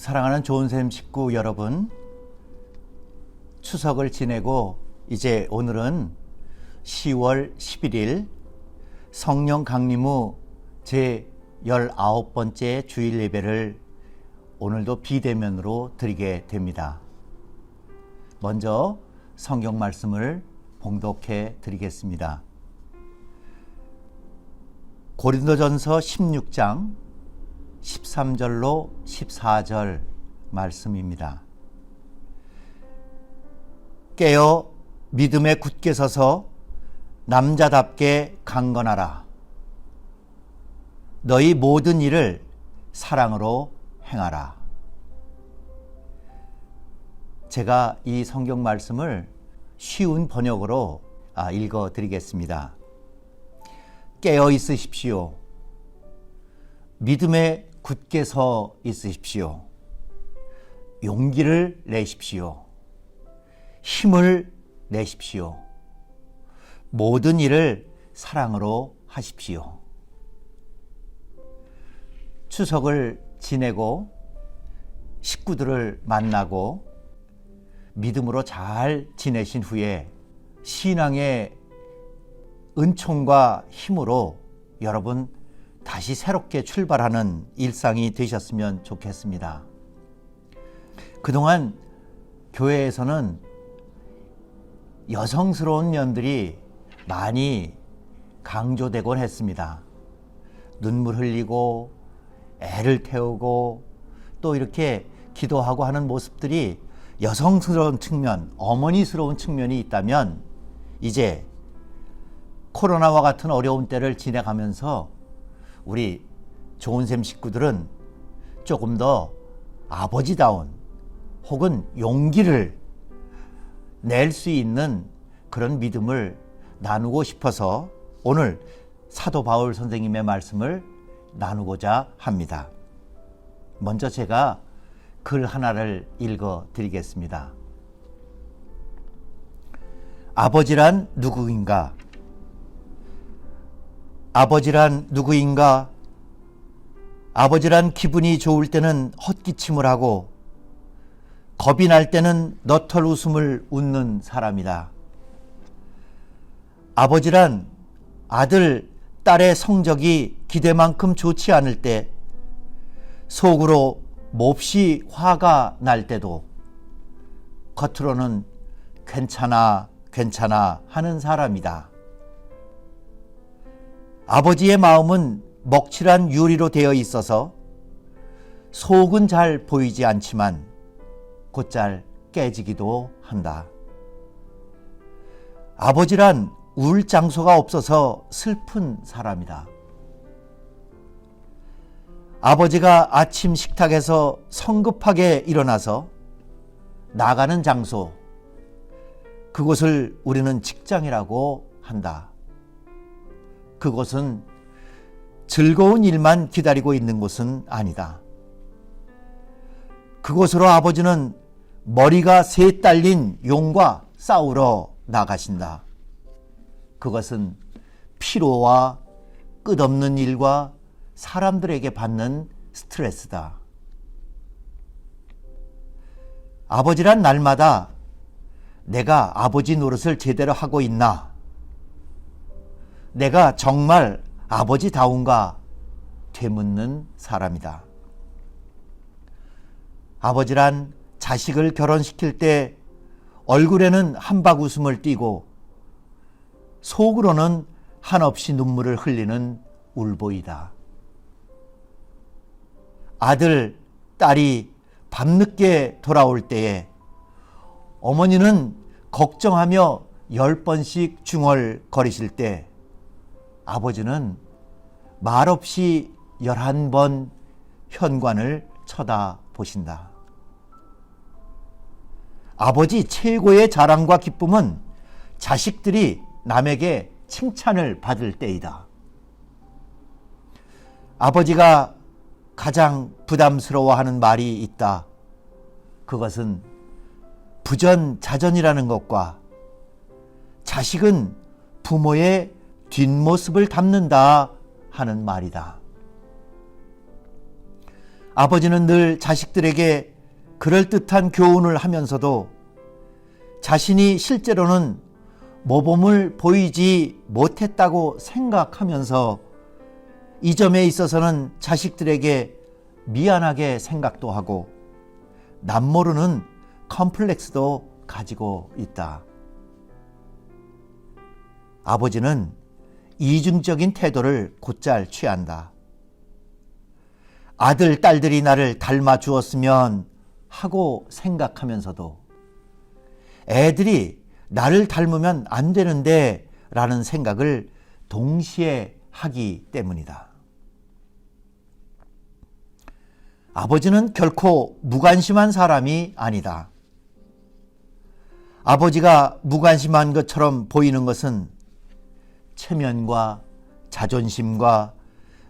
사랑하는 좋은샘 식구 여러분, 추석을 지내고 이제 오늘은 10월 11일 성령 강림후 제 19번째 주일 예배를 오늘도 비대면으로 드리게 됩니다. 먼저 성경 말씀을 봉독해 드리겠습니다. 고린도전서 16장 13절로 14절 말씀입니다. 깨어 믿음에 굳게 서서 남자답게 강건하라. 너희 모든 일을 사랑으로 행하라. 제가 이 성경 말씀을 쉬운 번역으로 읽어 드리겠습니다. 깨어 있으십시오. 믿음에 굳게 서 있으십시오. 용기를 내십시오. 힘을 내십시오. 모든 일을 사랑으로 하십시오. 추석을 지내고 식구들을 만나고 믿음으로 잘 지내신 후에 신앙의 은총과 힘으로 여러분 다시 새롭게 출발하는 일상이 되셨으면 좋겠습니다. 그동안 교회에서는 여성스러운 면들이 많이 강조되곤 했습니다. 눈물 흘리고 애를 태우고 또 이렇게 기도하고 하는 모습들이 여성스러운 측면, 어머니스러운 측면이 있다면 이제 코로나와 같은 어려운 때를 지내가면서 우리 좋은샘 식구들은 조금 더 아버지다운 혹은 용기를 낼 수 있는 그런 믿음을 나누고 싶어서 오늘 사도 바울 선생님의 말씀을 나누고자 합니다. 먼저 제가 글 하나를 읽어 드리겠습니다. 아버지란 누구인가? 아버지란 누구인가? 아버지란 기분이 좋을 때는 헛기침을 하고 겁이 날 때는 너털 웃음을 웃는 사람이다. 아버지란 아들, 딸의 성적이 기대만큼 좋지 않을 때 속으로 몹시 화가 날 때도 겉으로는 괜찮아, 괜찮아 하는 사람이다. 아버지의 마음은 먹칠한 유리로 되어 있어서 속은 잘 보이지 않지만 곧잘 깨지기도 한다. 아버지란 울 장소가 없어서 슬픈 사람이다. 아버지가 아침 식탁에서 성급하게 일어나서 나가는 장소, 그곳을 우리는 직장이라고 한다. 그곳은 즐거운 일만 기다리고 있는 곳은 아니다. 그곳으로 아버지는 머리가 새 딸린 용과 싸우러 나가신다. 그것은 피로와 끝없는 일과 사람들에게 받는 스트레스다. 아버지란 날마다 내가 아버지 노릇을 제대로 하고 있나? 내가 정말 아버지다운가 되묻는 사람이다. 아버지란 자식을 결혼시킬 때 얼굴에는 한박 웃음을 띠고 속으로는 한없이 눈물을 흘리는 울보이다. 아들, 딸이 밤늦게 돌아올 때에 어머니는 걱정하며 10번씩 중얼거리실 때 아버지는 말없이 11번 현관을 쳐다보신다. 아버지 최고의 자랑과 기쁨은 자식들이 남에게 칭찬을 받을 때이다. 아버지가 가장 부담스러워하는 말이 있다. 그것은 부전자전이라는 것과 자식은 부모의 뒷모습을 담는다 하는 말이다. 아버지는 늘 자식들에게 그럴듯한 교훈을 하면서도 자신이 실제로는 모범을 보이지 못했다고 생각하면서 이 점에 있어서는 자식들에게 미안하게 생각도 하고 남모르는 컴플렉스도 가지고 있다. 아버지는 이중적인 태도를 곧잘 취한다. 아들, 딸들이 나를 닮아 주었으면 하고 생각하면서도 애들이 나를 닮으면 안 되는데 라는 생각을 동시에 하기 때문이다. 아버지는 결코 무관심한 사람이 아니다. 아버지가 무관심한 것처럼 보이는 것은 체면과 자존심과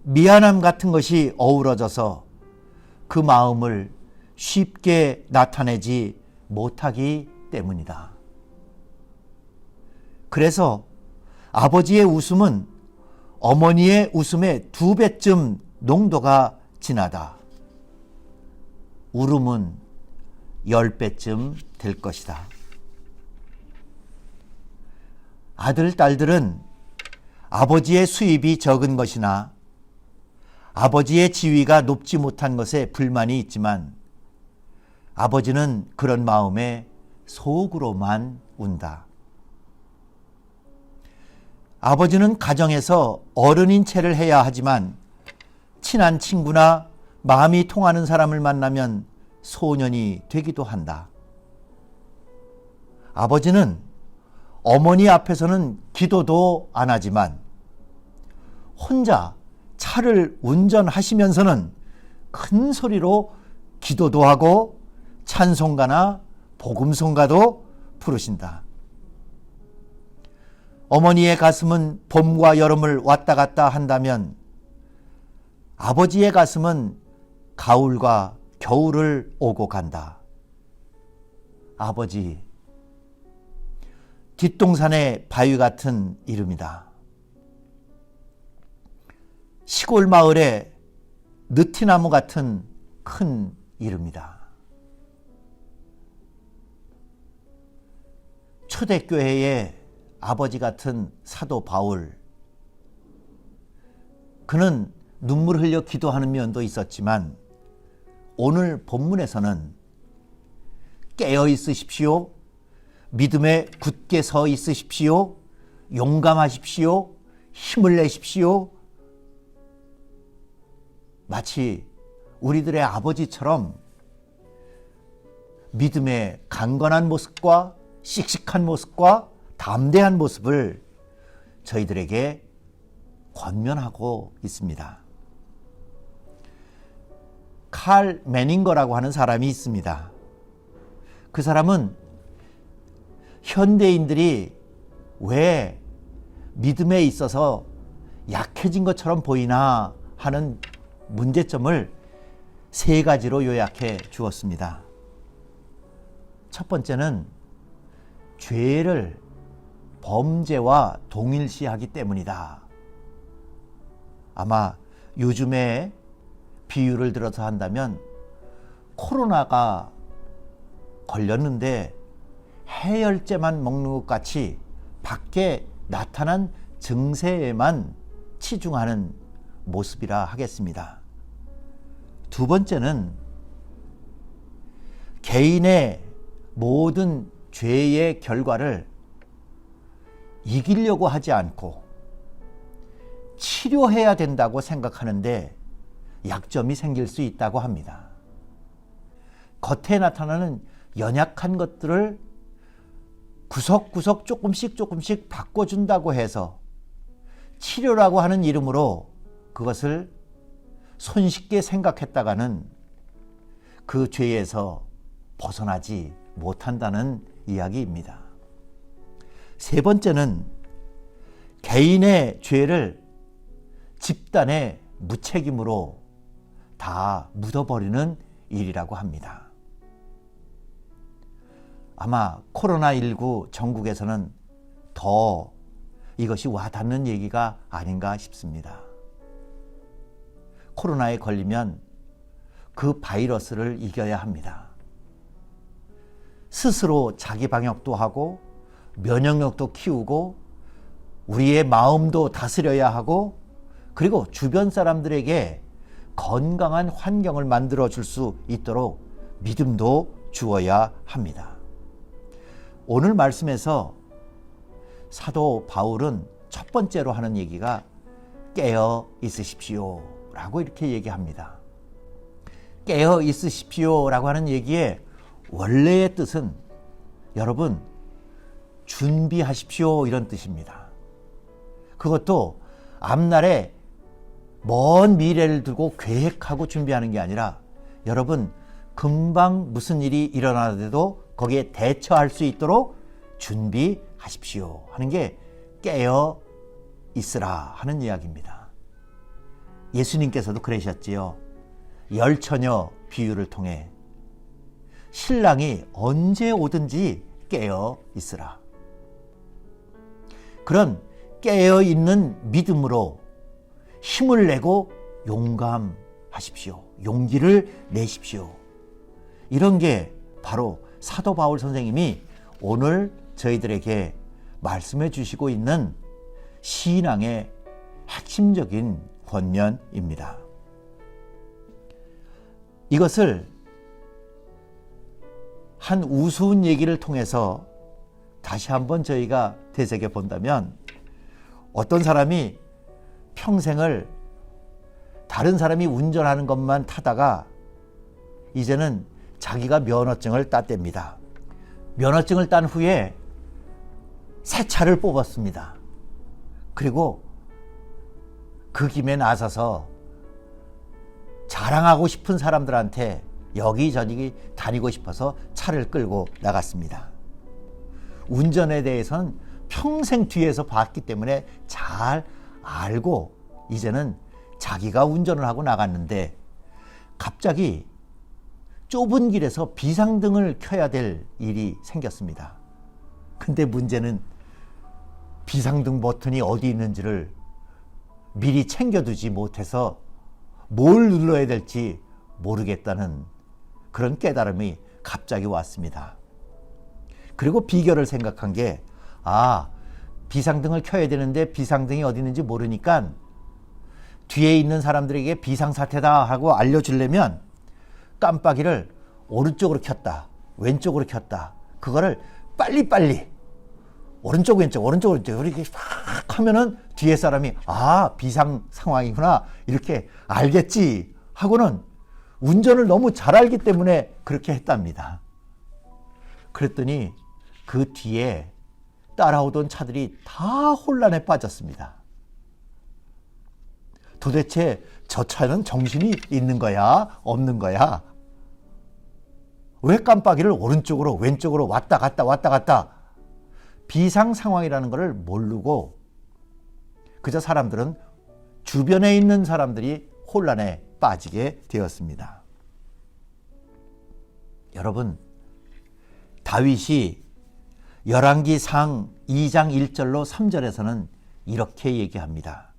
미안함 같은 것이 어우러져서 그 마음을 쉽게 나타내지 못하기 때문이다. 그래서 아버지의 웃음은 어머니의 웃음의 2배쯤 농도가 진하다. 울음은 10배쯤 될 것이다. 아들, 딸들은 아버지의 수입이 적은 것이나 아버지의 지위가 높지 못한 것에 불만이 있지만 아버지는 그런 마음에 속으로만 운다. 아버지는 가정에서 어른인 체를 해야 하지만 친한 친구나 마음이 통하는 사람을 만나면 소년이 되기도 한다. 아버지는 어머니 앞에서는 기도도 안 하지만 혼자 차를 운전하시면서는 큰 소리로 기도도 하고 찬송가나 복음송가도 부르신다. 어머니의 가슴은 봄과 여름을 왔다 갔다 한다면 아버지의 가슴은 가을과 겨울을 오고 간다. 아버지, 뒷동산의 바위 같은 이름이다. 시골 마을의 느티나무 같은 큰 이름이다. 초대교회의 아버지 같은 사도 바울, 그는 눈물 흘려 기도하는 면도 있었지만 오늘 본문에서는 깨어 있으십시오, 믿음에 굳게 서 있으십시오, 용감하십시오, 힘을 내십시오, 마치 우리들의 아버지처럼 믿음의 강건한 모습과 씩씩한 모습과 담대한 모습을 저희들에게 권면하고 있습니다. 칼 매닝거라고 하는 사람이 있습니다. 그 사람은 현대인들이 왜 믿음에 있어서 약해진 것처럼 보이나 하는 문제점을 3가지로 요약해 주었습니다. 첫 번째는 죄를 범죄와 동일시하기 때문이다. 아마 요즘에 비유를 들어서 한다면 코로나가 걸렸는데 해열제만 먹는 것 같이 밖에 나타난 증세에만 치중하는 모습이라 하겠습니다. 두 번째는 개인의 모든 죄의 결과를 이기려고 하지 않고 치료해야 된다고 생각하는데 약점이 생길 수 있다고 합니다. 겉에 나타나는 연약한 것들을 구석구석 조금씩 바꿔준다고 해서 치료라고 하는 이름으로 그것을 손쉽게 생각했다가는 그 죄에서 벗어나지 못한다는 이야기입니다. 3번째는 개인의 죄를 집단의 무책임으로 다 묻어버리는 일이라고 합니다. 아마 코로나19 전국에서는 더 이것이 와닿는 얘기가 아닌가 싶습니다. 코로나에 걸리면 그 바이러스를 이겨야 합니다. 스스로 자기 방역도 하고 면역력도 키우고 우리의 마음도 다스려야 하고 그리고 주변 사람들에게 건강한 환경을 만들어 줄 수 있도록 믿음도 주어야 합니다. 오늘 말씀에서 사도 바울은 첫 번째로 하는 얘기가 깨어 있으십시오 라고 이렇게 얘기합니다. 깨어 있으십시오 라고 하는 얘기의 원래의 뜻은 여러분 준비하십시오 이런 뜻입니다. 그것도 앞날에 먼 미래를 두고 계획하고 준비하는 게 아니라 여러분 금방 무슨 일이 일어나더라도 거기에 대처할 수 있도록 준비하십시오 하는 게 깨어 있으라 하는 이야기입니다. 예수님께서도 그러셨지요. 열처녀 비유를 통해 신랑이 언제 오든지 깨어 있으라. 그런 깨어 있는 믿음으로 힘을 내고 용감하십시오. 용기를 내십시오. 이런 게 바로 사도 바울 선생님이 오늘 저희들에게 말씀해 주시고 있는 신앙의 핵심적인 권면입니다. 이것을 한 우스운 얘기를 통해서 다시 한번 저희가 되새겨 본다면 어떤 사람이 평생을 다른 사람이 운전하는 것만 타다가 이제는 자기가 면허증을 땄답니다. 면허증을 딴 후에 새 차를 뽑았습니다. 그리고 그 김에 나서서 자랑하고 싶은 사람들한테 여기저기 다니고 싶어서 차를 끌고 나갔습니다. 운전에 대해서는 평생 뒤에서 봤기 때문에 잘 알고 이제는 자기가 운전을 하고 나갔는데 갑자기 좁은 길에서 비상등을 켜야 될 일이 생겼습니다. 근데 문제는 비상등 버튼이 어디 있는지를 미리 챙겨두지 못해서 뭘 눌러야 될지 모르겠다는 그런 깨달음이 갑자기 왔습니다. 그리고 비결을 생각한 게 비상등을 켜야 되는데 비상등이 어디 있는지 모르니까 뒤에 있는 사람들에게 비상사태다 하고 알려주려면 깜빡이를 오른쪽으로 켰다 왼쪽으로 켰다 그거를 빨리빨리 오른쪽 왼쪽 이렇게 팍 하면은 뒤에 사람이 비상 상황이구나 이렇게 알겠지 하고는 운전을 너무 잘 알기 때문에 그렇게 했답니다. 그랬더니 그 뒤에 따라오던 차들이 다 혼란에 빠졌습니다. 도대체 저 차는 정신이 있는 거야? 없는 거야? 왜 깜빡이를 오른쪽으로 왼쪽으로 왔다 갔다 비상 상황이라는 것을 모르고 그저 사람들은 주변에 있는 사람들이 혼란에 빠지게 되었습니다. 여러분, 다윗이 열왕기상 2장 1절로 3절에서는 이렇게 얘기합니다.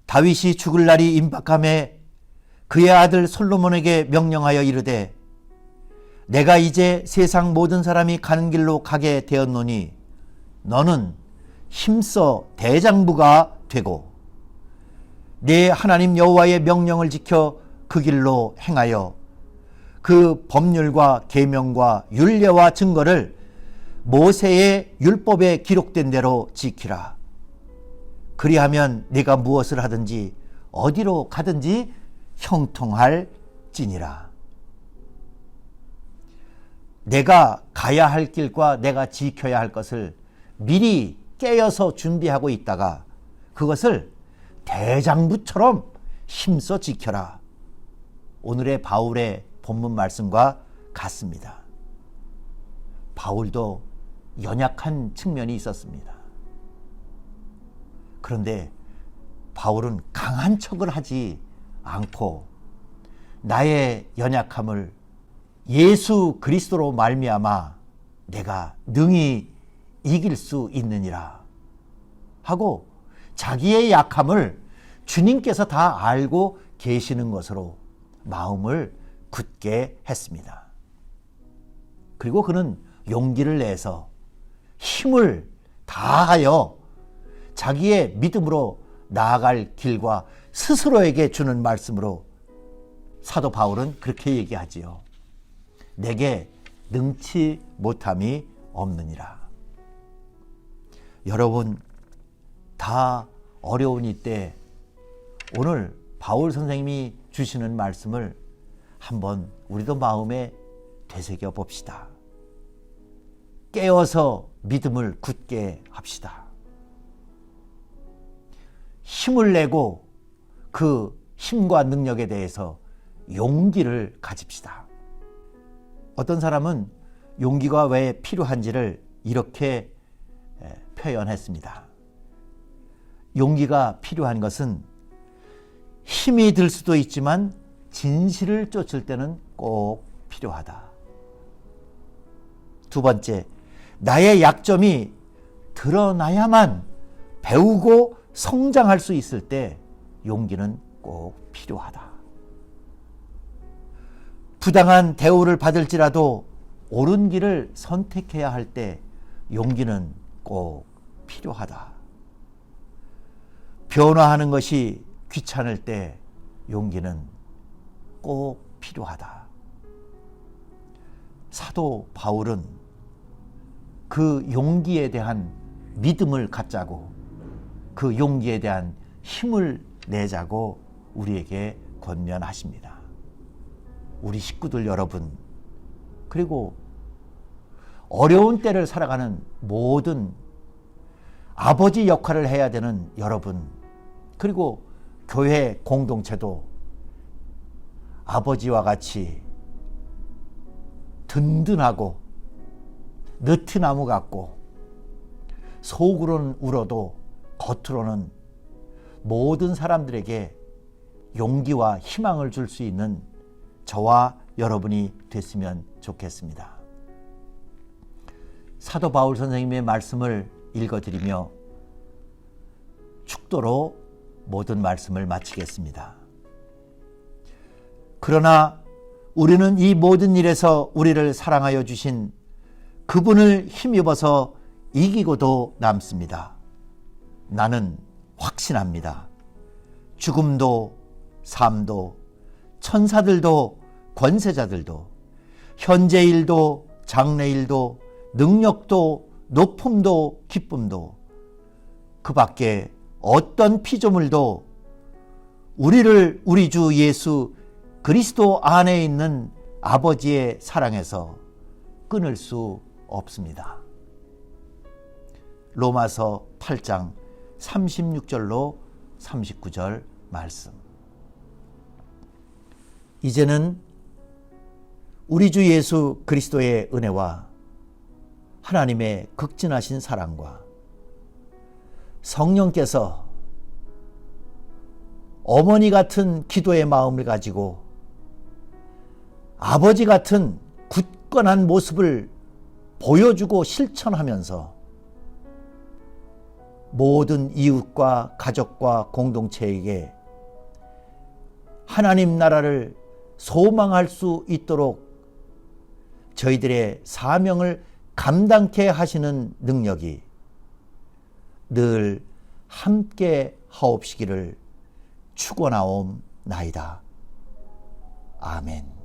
다윗이 죽을 날이 임박함에 그의 아들 솔로몬에게 명령하여 이르되 내가 이제 세상 모든 사람이 가는 길로 가게 되었노니 너는 힘써 대장부가 되고 네 하나님 여호와의 명령을 지켜 그 길로 행하여 그 법률과 계명과 율례와 증거를 모세의 율법에 기록된 대로 지키라. 그리하면 네가 무엇을 하든지 어디로 가든지 형통할지니라. 내가 가야 할 길과 내가 지켜야 할 것을 미리 깨어서 준비하고 있다가 그것을 대장부처럼 힘써 지켜라. 오늘의 바울의 본문 말씀과 같습니다. 바울도 연약한 측면이 있었습니다. 그런데 바울은 강한 척을 하지 않고 나의 연약함을 예수 그리스도로 말미암아 내가 능히 이길 수 있느니라 하고 자기의 약함을 주님께서 다 알고 계시는 것으로 마음을 굳게 했습니다. 그리고 그는 용기를 내서 힘을 다하여 자기의 믿음으로 나아갈 길과 스스로에게 주는 말씀으로 사도 바울은 그렇게 얘기하지요. 내게 능치 못함이 없느니라. 여러분, 다 어려운 이때 오늘 바울 선생님이 주시는 말씀을 한번 우리도 마음에 되새겨 봅시다. 깨어서 믿음을 굳게 합시다. 힘을 내고 그 힘과 능력에 대해서 용기를 가집시다. 어떤 사람은 용기가 왜 필요한지를 이렇게 표현했습니다. 용기가 필요한 것은 힘이 들 수도 있지만 진실을 쫓을 때는 꼭 필요하다. 두 번째, 나의 약점이 드러나야만 배우고 성장할 수 있을 때 용기는 꼭 필요하다. 부당한 대우를 받을지라도 옳은 길을 선택해야 할 때 용기는 꼭 필요하다. 변화하는 것이 귀찮을 때 용기는 꼭 필요하다. 사도 바울은 그 용기에 대한 믿음을 갖자고, 그 용기에 대한 힘을 내자고 우리에게 권면하십니다. 우리 식구들 여러분, 그리고 어려운 때를 살아가는 모든 아버지 역할을 해야 되는 여러분, 그리고 교회 공동체도 아버지와 같이 든든하고 느티나무 같고 속으로는 울어도 겉으로는 모든 사람들에게 용기와 희망을 줄 수 있는 저와 여러분이 됐으면 좋겠습니다. 사도 바울 선생님의 말씀을 읽어드리며 축도로 모든 말씀을 마치겠습니다. 그러나 우리는 이 모든 일에서 우리를 사랑하여 주신 그분을 힘입어서 이기고도 남습니다. 나는 확신합니다. 죽음도 삶도 천사들도 권세자들도 현재일도 장래일도 능력도 높음도 기쁨도 그 밖에 어떤 피조물도 우리를 우리 주 예수 그리스도 안에 있는 아버지의 사랑에서 끊을 수 없습니다. 로마서 8장 36절로 39절 말씀. 이제는 우리 주 예수 그리스도의 은혜와 하나님의 극진하신 사랑과 성령께서 어머니 같은 기도의 마음을 가지고 아버지 같은 굳건한 모습을 보여주고 실천하면서 모든 이웃과 가족과 공동체에게 하나님 나라를 소망할 수 있도록 저희들의 사명을 감당케 하시는 능력이 늘 함께 하옵시기를 축원하옵나이다. 아멘.